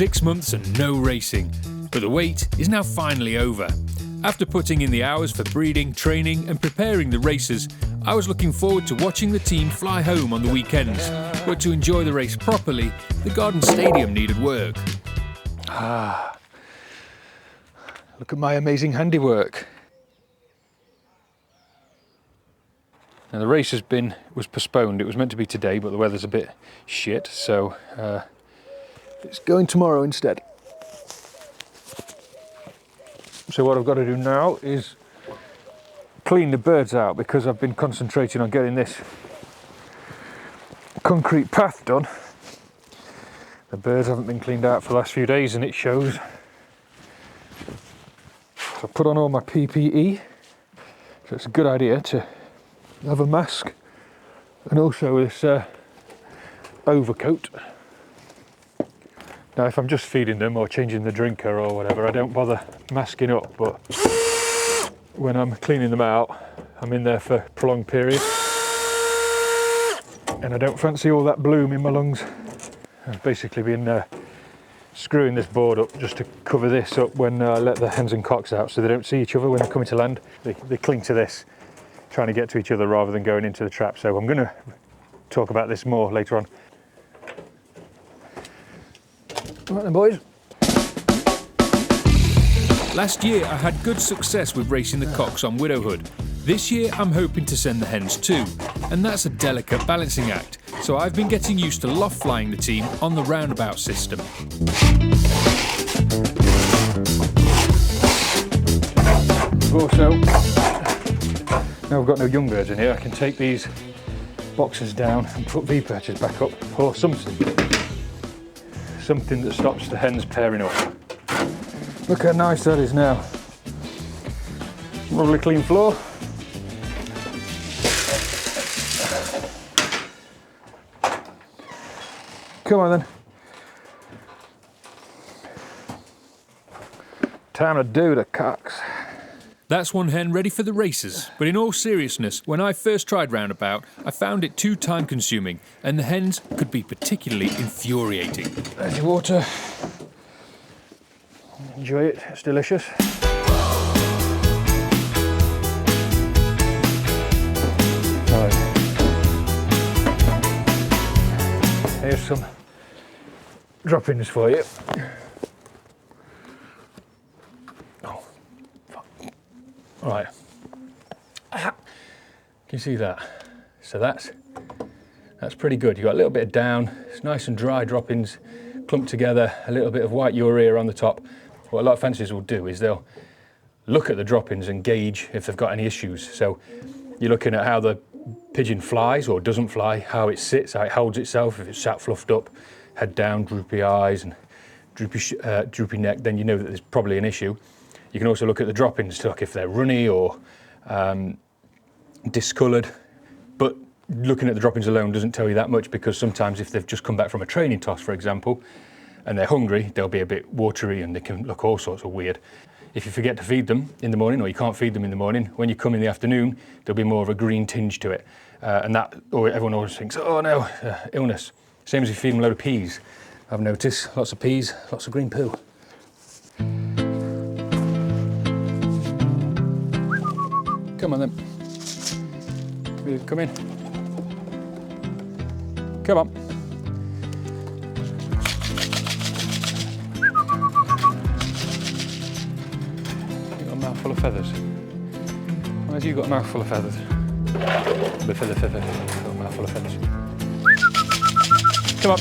6 months and no racing, but the wait is now finally over. After putting in the hours for breeding, training and preparing the races, I was looking forward to watching the team fly home on the weekends, but to enjoy the race properly, the garden stadium needed work. Look at my amazing handiwork. Now the race was postponed. It was meant to be today, but the weather's a bit shit, so it's going tomorrow instead. So what I've got to do now is clean the birds out, because I've been concentrating on getting this concrete path done. The birds haven't been cleaned out for the last few days and it shows. So I put on all my PPE, so it's a good idea to have a mask and also this overcoat. Now if I'm just feeding them or changing the drinker or whatever, I don't bother masking up, but when I'm cleaning them out, I'm in there for a prolonged period and I don't fancy all that bloom in my lungs. I've basically been screwing this board up just to cover this up when I let the hens and cocks out, so they don't see each other when they're coming to land. They cling to this, trying to get to each other rather than going into the trap. So I'm going to talk about this more later on. Right then, boys. Last year I had good success with racing the cocks on widowhood. This year I'm hoping to send the hens too, and that's a delicate balancing act, so I've been getting used to loft flying the team on the roundabout system. Also, now we've got no young birds in here, I can take these boxes down and put V-perches back up, or something that stops the hens pairing up. Look how nice that is now. Lovely clean floor. Come on then. Time to do the cocks. That's one hen ready for the races, but in all seriousness, when I first tried roundabout, I found it too time consuming and the hens could be particularly infuriating. There's your water. Enjoy it, it's delicious. Right. Here's some droppings for you. Oh, fuck. Right. Can you see that? So that's pretty good. You've got a little bit of down, it's nice and dry droppings, clumped together, a little bit of white urea on the top. What a lot of fanciers will do is they'll look at the droppings and gauge if they've got any issues. So you're looking at how the pigeon flies or doesn't fly, how it sits, how it holds itself, if it's sat fluffed up, head down, droopy eyes and droopy neck, then you know that there's probably an issue. You can also look at the droppings to look if they're runny or discoloured, but looking at the droppings alone doesn't tell you that much, because sometimes if they've just come back from a training toss, for example, and they're hungry, they'll be a bit watery and they can look all sorts of weird. If you forget to feed them in the morning, or you can't feed them in the morning, when you come in the afternoon, there'll be more of a green tinge to it. And that, or everyone always thinks, oh no, illness. Same as if you feed them a load of peas. I've noticed, lots of peas, lots of green poo. Come on then. Come in. Come on. You've got a mouthful of feathers. Why have you got a mouthful of feathers? The feather. Got a mouthful of feathers. Come on.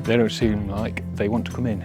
They don't seem like they want to come in.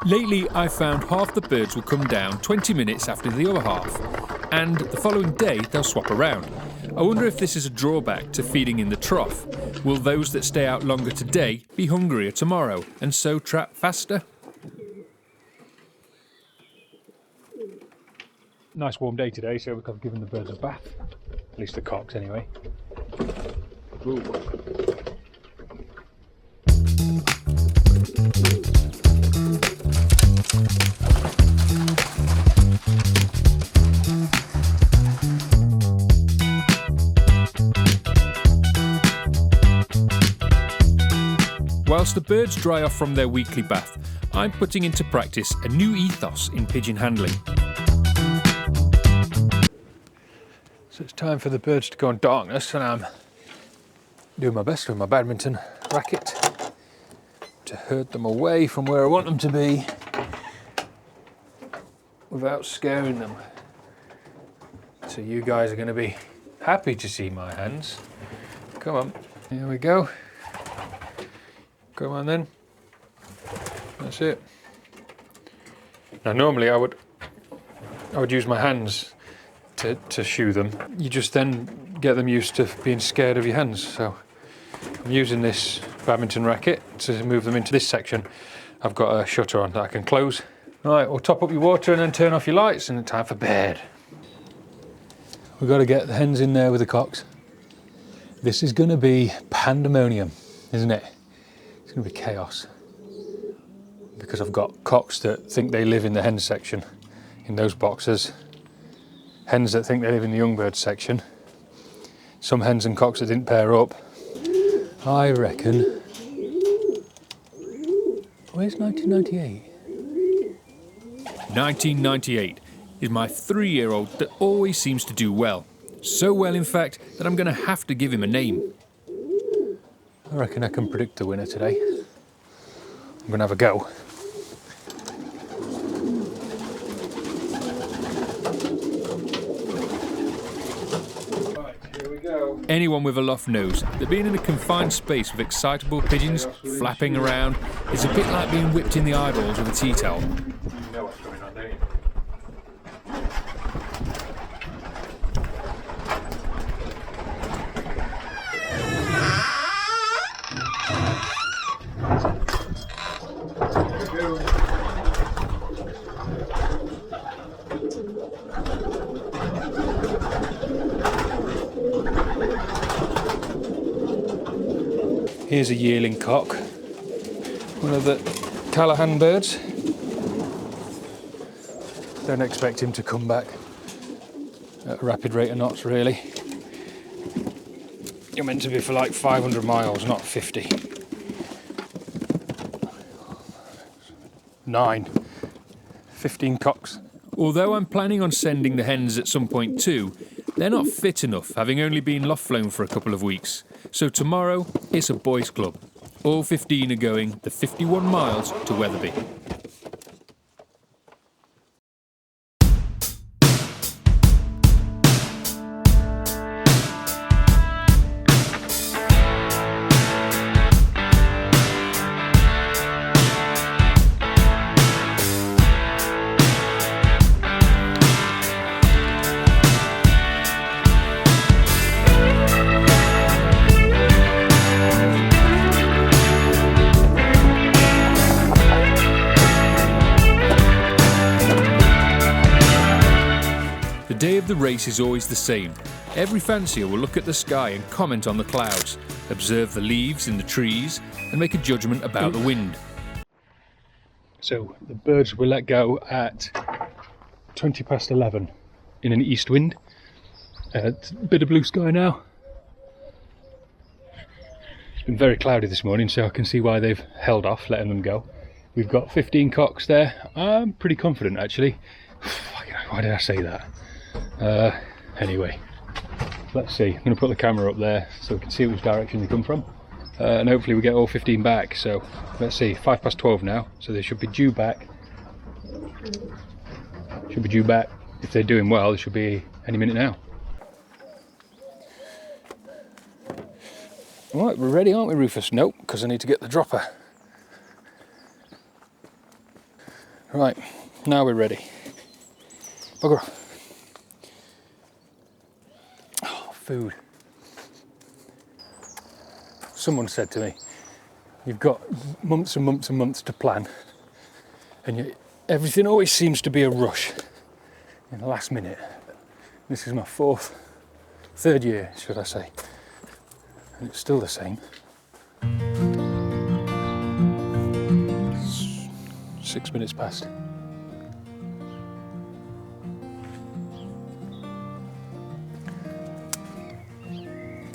Lately, I've found half the birds will come down 20 minutes after the other half, and the following day they'll swap around. I wonder if this is a drawback to feeding in the trough. Will those that stay out longer today be hungrier tomorrow and so trap faster? Nice warm day today, so I've given the birds a bath. At least the cocks anyway. Ooh. Whilst the birds dry off from their weekly bath, I'm putting into practice a new ethos in pigeon handling. So it's time for the birds to go in darkness, and I'm doing my best with my badminton racket to herd them away from where I want them to be without scaring them. So you guys are going to be happy to see my hands. Come on, here we go. Come on then. That's it. Now normally I would use my hands to shoe them. You just then get them used to being scared of your hands. So I'm using this badminton racket to move them into this section. I've got a shutter on that I can close. Right, we'll top up your water and then turn off your lights, and it's time for bed. We've got to get the hens in there with the cocks. This is going to be pandemonium, isn't it? It's going to be chaos. Because I've got cocks that think they live in the hen section, in those boxes. Hens that think they live in the young bird section. Some hens and cocks that didn't pair up. I reckon... Where's 1998? 1998 is my 3-year-old that always seems to do well. So well, in fact, that I'm going to have to give him a name. I reckon I can predict the winner today. I'm going to have a go. Anyone with a Loft knows that being in a confined space with excitable pigeons flapping around is a bit like being whipped in the eyeballs with a tea towel. You know what's going on, don't you? Here's a yearling cock, one of the Callahan birds. Don't expect him to come back at a rapid rate of knots, really. You're meant to be for like 500 miles, not 50. 15 cocks. Although I'm planning on sending the hens at some point too, they're not fit enough, having only been loft flown for a couple of weeks. So tomorrow, it's a boys' club. All 15 are going the 51 miles to Wetherby. The day of the race is always the same. Every fancier will look at the sky and comment on the clouds, observe the leaves in the trees, and make a judgment about the wind. So the birds were let go at 20 past 11 in an east wind. A bit of blue sky now. It's been very cloudy this morning, so I can see why they've held off letting them go. We've got 15 cocks there. I'm pretty confident, actually. Why did I say that? Anyway, let's see. I'm going to put the camera up there so we can see which direction they come from, and hopefully we get all 15 back. So let's see, 5 past 12 now, so they should be due back. If they're doing well, they should be any minute now. Right, we're ready, aren't we, Rufus? Nope, because I need to get the dropper. Right, now we're ready. Bugger off. Oh, food. Someone said to me, you've got months and months and months to plan, and everything always seems to be a rush in the last minute. This is my third year, should I say, and it's still the same. 6 minutes past.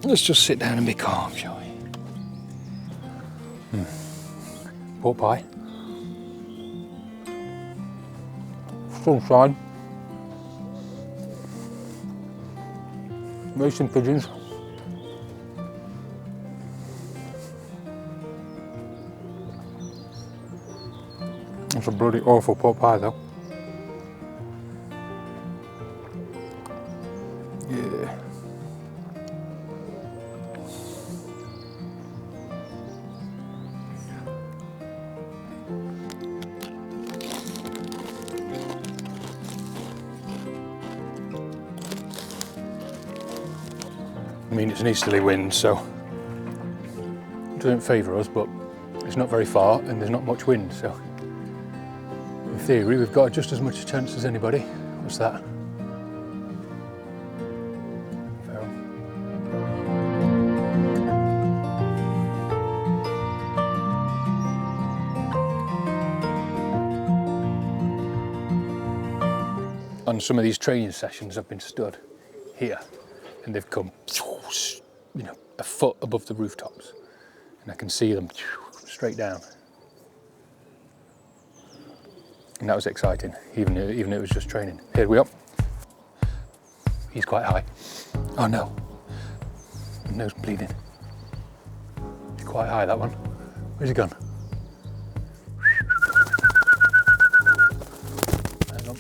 Let's just sit down and be calm, shall we? Pork pie. Sunshine. Racing pigeons. It's a bloody awful pork pie though. Yeah. I mean, it's an easterly wind, so it doesn't favour us, but it's not very far and there's not much wind, so in theory we've got just as much chance as anybody. What's that? Feral. On some of these training sessions I've been stood here and they've come, you know, a foot above the rooftops and I can see them straight down. And that was exciting, even if it was just training. Here we are. He's quite high. Oh no, my nose bleeding. He's quite high, that one. Where's he gone? Hang on,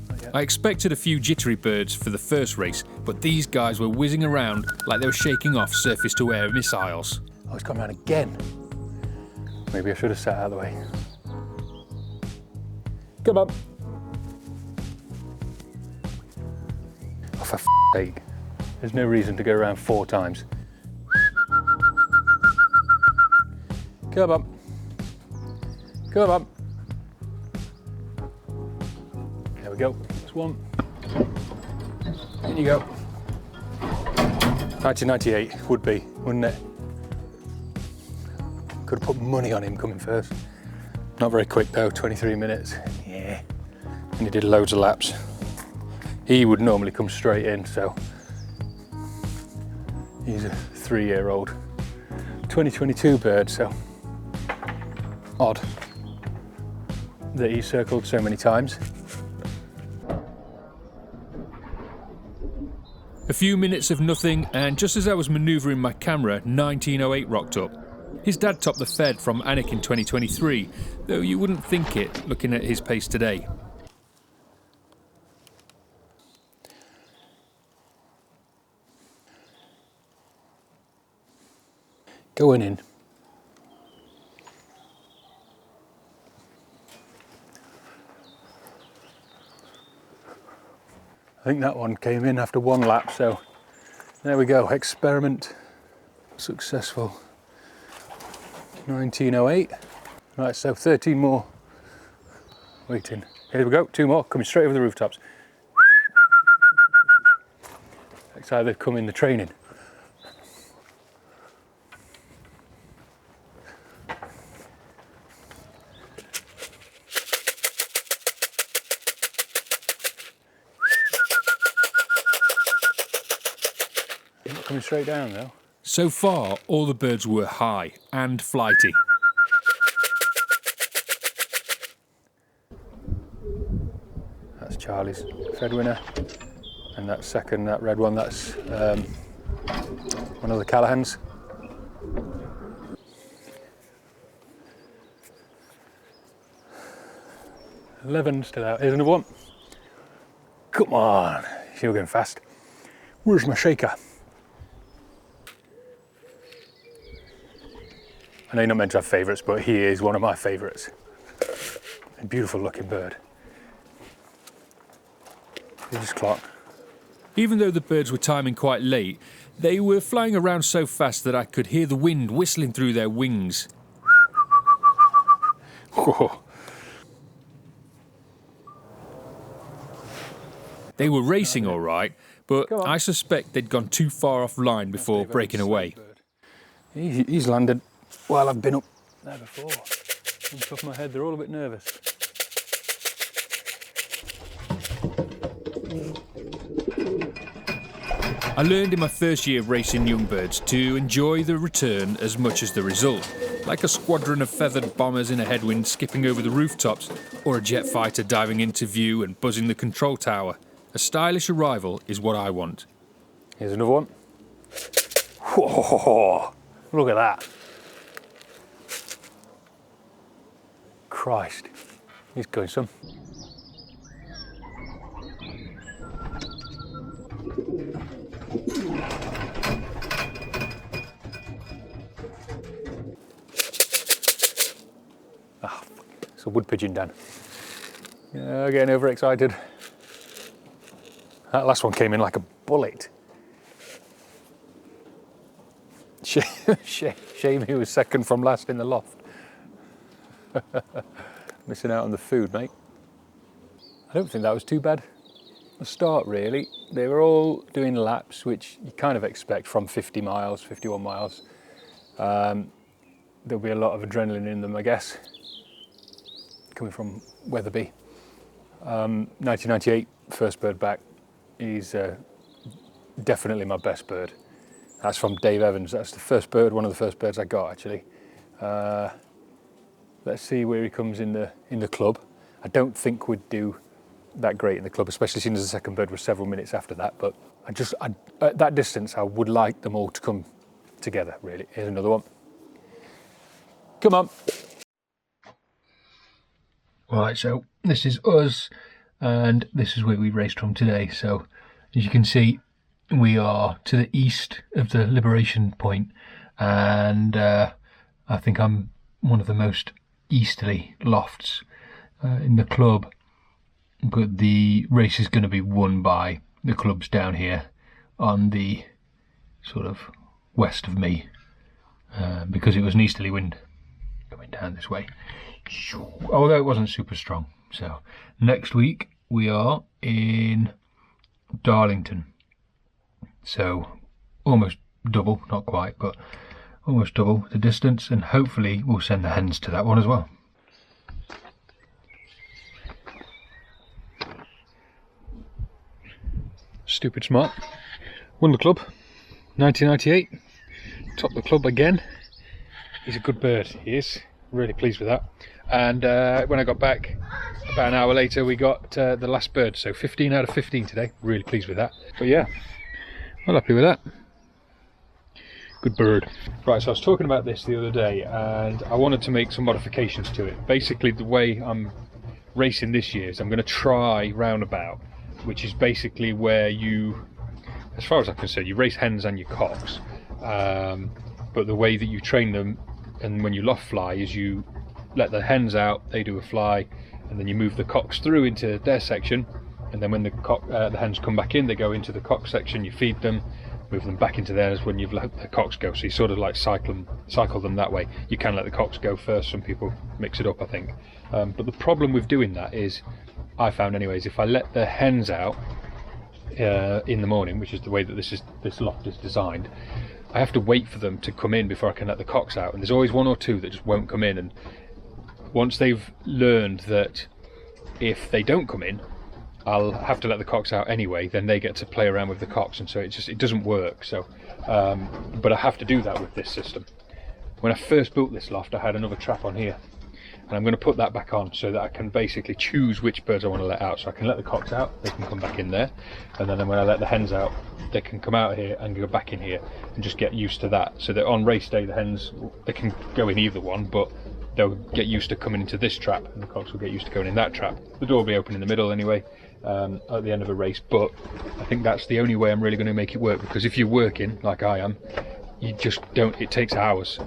not yet. I expected a few jittery birds for the first race, but these guys were whizzing around like they were shaking off surface-to-air missiles. Oh, he's come around again. Maybe I should have sat out of the way. Come on. Oh, for f***'s sake. There's no reason to go around 4 times. Come on. Come on. There we go. That's one. In you go. 1998 would be, wouldn't it? Could have put money on him coming first. Not very quick though, 23 minutes. Yeah. And he did loads of laps. He would normally come straight in, so he's a 3-year-old. 2022 bird, so odd that he circled so many times. A few minutes of nothing, and just as I was manoeuvring my camera, 1908 rocked up. His dad topped the Fed from Anik in 2023, though you wouldn't think it looking at his pace today. Going in. I think that one came in after 1 lap, so there we go. Experiment successful. 1908. Right, so 13 more waiting. Here we go, 2 more coming straight over the rooftops. Looks like they've come in the training. Not coming straight down though. So far, all the birds were high and flighty. That's Charlie's Fed winner. And that second, that red one, that's one of the Callahans. $11 still out. Here's another one. Come on, you're going fast. Where's my shaker? I know you're not meant to have favourites, but he is one of my favourites. A beautiful looking bird. Just clock. Even though the birds were timing quite late, they were flying around so fast that I could hear the wind whistling through their wings. Whoa. They were racing all right, but I suspect they'd gone too far offline before breaking away. He's landed while I've been up there before. On top of my head, they're all a bit nervous. I learned in my first year of racing young birds to enjoy the return as much as the result, like a squadron of feathered bombers in a headwind skipping over the rooftops, or a jet fighter diving into view and buzzing the control tower. A stylish arrival is what I want. Here's another one. Whoa, look at that. Christ, he's going some. Ah, it's a wood pigeon, Dan. Yeah, getting overexcited. That last one came in like a bullet. Shame he was second from last in the loft. Missing out on the food, mate. I don't think that was too bad. The start, really. They were all doing laps, which you kind of expect from 50 miles, 51 miles. There'll be a lot of adrenaline in them, I guess, coming from Wetherby. 1998, first bird back. He's definitely my best bird. That's from Dave Evans. That's the first bird, one of the first birds I got, actually. Let's see where he comes in the club. I don't think we'd do that great in the club, especially seeing as the second bird was several minutes after that. But at that distance, I would like them all to come together, really. Here's another one. Come on. Right, so this is us, and this is where we raced from today. So, as you can see, we are to the east of the liberation point, and I think I'm one of the most easterly lofts in the club, but the race is going to be won by the clubs down here on the sort of west of me, because it was an easterly wind coming down this way, although it wasn't super strong. So next week we are in Darlington, so almost double, not quite, but almost double the distance, and hopefully we'll send the hens to that one as well. Stupid smart. Won the club, 1998. Topped the club again. He's a good bird, he is. Really pleased with that. And when I got back, about an hour later, we got the last bird. So 15 out of 15 today. Really pleased with that. But yeah, well happy with that. Good bird. Right, so I was talking about this the other day, and I wanted to make some modifications to it. Basically, the way I'm racing this year is I'm going to try roundabout, which is basically where you, as far as I'm concerned, you race hens and your cocks. But the way that you train them, and when you loft fly, is you let the hens out, they do a fly, and then you move the cocks through into their section, and then when the hens come back in, they go into the cock section, you feed them, move them back into theirs when you've let the cocks go. So you sort of like cycle them that way. You can let the cocks go first. Some people mix it up, I think. But the problem with doing that is, I found anyways, if I let the hens out in the morning, which is the way that this loft is designed, I have to wait for them to come in before I can let the cocks out, and there's always one or two that just won't come in. And once they've learned that if they don't come in, I'll have to let the cocks out anyway, then they get to play around with the cocks, and so it doesn't work. So but I have to do that with this system. When I first built this loft, I had another trap on here, and I'm going to put that back on so that I can basically choose which birds I want to let out. So I can let the cocks out, they can come back in there, and then when I let the hens out, they can come out here and go back in here and just get used to that. So that on race day, the hens, they can go in either one, but they'll get used to coming into this trap, and the cocks will get used to going in that trap. The door will be open in the middle anyway, at the end of a race, but I think that's the only way I'm really going to make it work, because if you're working like I am, you just don't, it takes hours,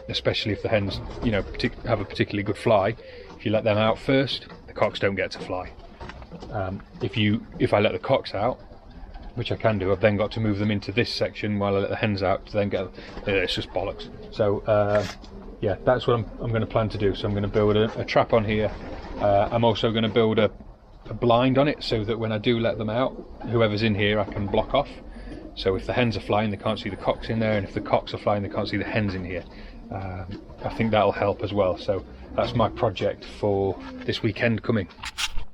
especially if the hens, you know, have a particularly good fly. If you let them out first, the cocks don't get to fly. If I let the cocks out, which I can do, I've then got to move them into this section while I let the hens out to then get, it's just bollocks. So yeah, that's what I'm going to plan to do. So I'm going to build a trap on here. I'm also going to build a blind on it, so that when I do let them out, whoever's in here I can block off. So if the hens are flying, they can't see the cocks in there, and if the cocks are flying, they can't see the hens in here. I think that'll help as well. So that's my project for this weekend coming.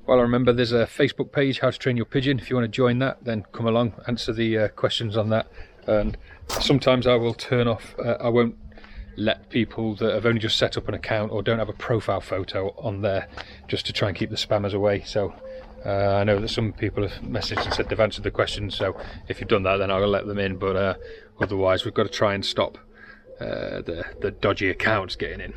Well, I remember there's a Facebook page, How to Train Your Pigeon. If you want to join that, then come along, answer the questions on that. And sometimes I will turn off, I won't let people that have only just set up an account or don't have a profile photo on there, just to try and keep the spammers away. So I know that some people have messaged and said they've answered the questions, so if you've done that, then I'll let them in. But otherwise, we've got to try and stop the dodgy accounts getting in.